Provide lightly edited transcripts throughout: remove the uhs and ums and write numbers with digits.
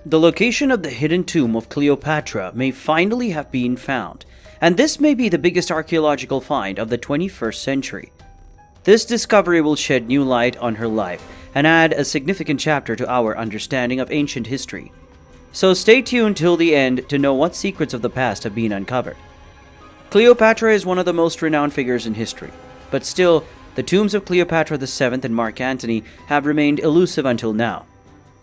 The location of the hidden tomb of Cleopatra may finally have been found, and this may be the biggest archaeological find of the 21st century. This discovery will shed new light on her life and add a significant chapter to our understanding of ancient history. So stay tuned till the end to know what secrets of the past have been uncovered. Cleopatra is one of the most renowned figures in history, but still, the tombs of Cleopatra VII and Mark Antony have remained elusive until now.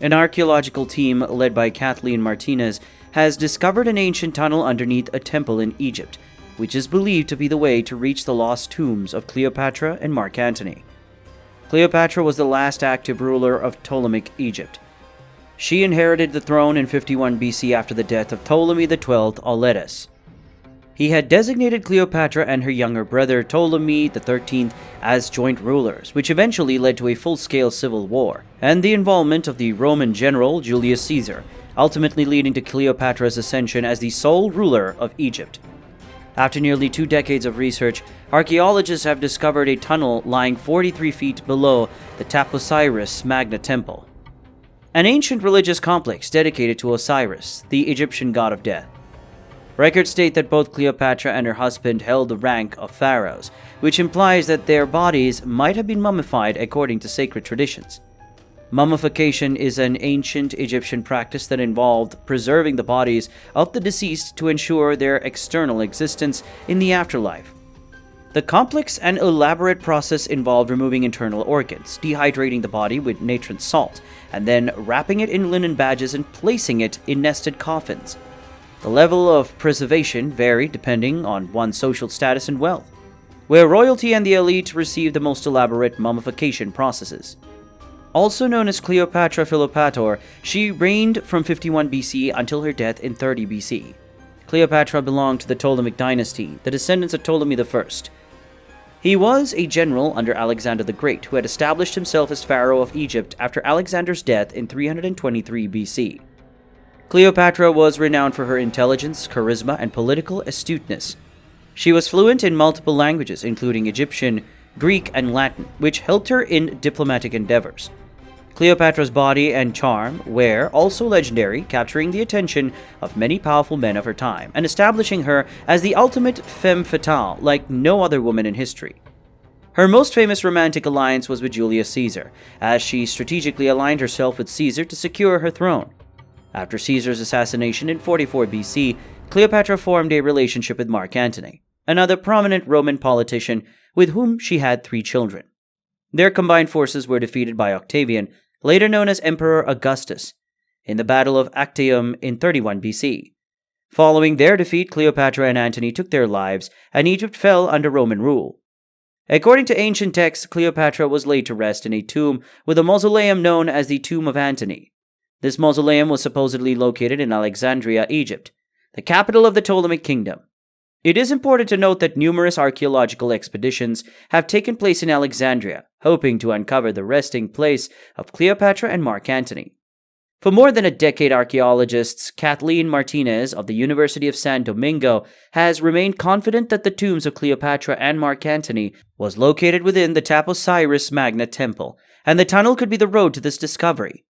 An archaeological team led by Kathleen Martinez has discovered an ancient tunnel underneath a temple in Egypt, which is believed to be the way to reach the lost tombs of Cleopatra and Mark Antony. Cleopatra was the last active ruler of Ptolemaic Egypt. She inherited the throne in 51 BC after the death of Ptolemy XII Auletes. He had designated Cleopatra and her younger brother Ptolemy XIII as joint rulers, which eventually led to a full-scale civil war, and the involvement of the Roman general Julius Caesar, ultimately leading to Cleopatra's ascension as the sole ruler of Egypt. After nearly 2 decades of research, archaeologists have discovered a tunnel lying 43 feet below the Taposiris Magna Temple, an ancient religious complex dedicated to Osiris, the Egyptian god of death. Records state that both Cleopatra and her husband held the rank of pharaohs, which implies that their bodies might have been mummified according to sacred traditions. Mummification is an ancient Egyptian practice that involved preserving the bodies of the deceased to ensure their external existence in the afterlife. The complex and elaborate process involved removing internal organs, dehydrating the body with natron salt, and then wrapping it in linen badges and placing it in nested coffins. The level of preservation varied depending on one's social status and wealth, where royalty and the elite received the most elaborate mummification processes. Also known as Cleopatra Philopator, she reigned from 51 BC until her death in 30 BC. Cleopatra belonged to the Ptolemaic dynasty, the descendants of Ptolemy I. He was a general under Alexander the Great who had established himself as pharaoh of Egypt after Alexander's death in 323 BC. Cleopatra was renowned for her intelligence, charisma, and political astuteness. She was fluent in multiple languages, including Egyptian, Greek, and Latin, which helped her in diplomatic endeavors. Cleopatra's body and charm were also legendary, capturing the attention of many powerful men of her time, and establishing her as the ultimate femme fatale like no other woman in history. Her most famous romantic alliance was with Julius Caesar, as she strategically aligned herself with Caesar to secure her throne. After Caesar's assassination in 44 BC, Cleopatra formed a relationship with Mark Antony, another prominent Roman politician with whom she had 3 children. Their combined forces were defeated by Octavian, later known as Emperor Augustus, in the Battle of Actium in 31 BC. Following their defeat, Cleopatra and Antony took their lives, and Egypt fell under Roman rule. According to ancient texts, Cleopatra was laid to rest in a tomb with a mausoleum known as the Tomb of Antony. This mausoleum was supposedly located in Alexandria, Egypt, the capital of the Ptolemaic kingdom. It is important to note that numerous archaeological expeditions have taken place in Alexandria, hoping to uncover the resting place of Cleopatra and Mark Antony. For more than a decade, archaeologist Kathleen Martinez of the University of San Domingo has remained confident that the tombs of Cleopatra and Mark Antony was located within the Taposiris Magna Temple, and the tunnel could be the road to this discovery.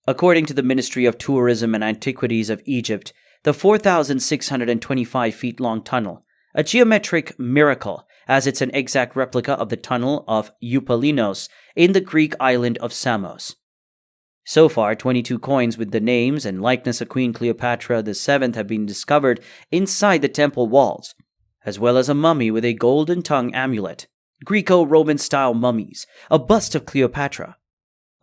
According to the Ministry of Tourism and Antiquities of Egypt, the 4,625 feet long tunnel, a geometric miracle as it's an exact replica of the tunnel of Eupalinos in the Greek island of Samos. So far, 22 coins with the names and likeness of Queen Cleopatra VII have been discovered inside the temple walls, as well as a mummy with a golden tongue amulet, Greco-Roman style mummies, a bust of Cleopatra.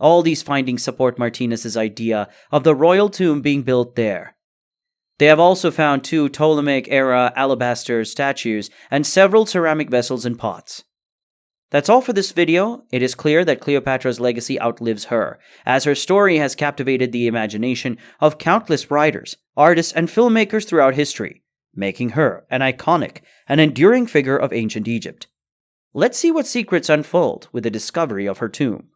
All these findings support Martinez's idea of the royal tomb being built there. They have also found 2 Ptolemaic-era alabaster statues and several ceramic vessels and pots. That's all for this video. It is clear that Cleopatra's legacy outlives her, as her story has captivated the imagination of countless writers, artists, and filmmakers throughout history, making her an iconic and enduring figure of ancient Egypt. Let's see what secrets unfold with the discovery of her tomb.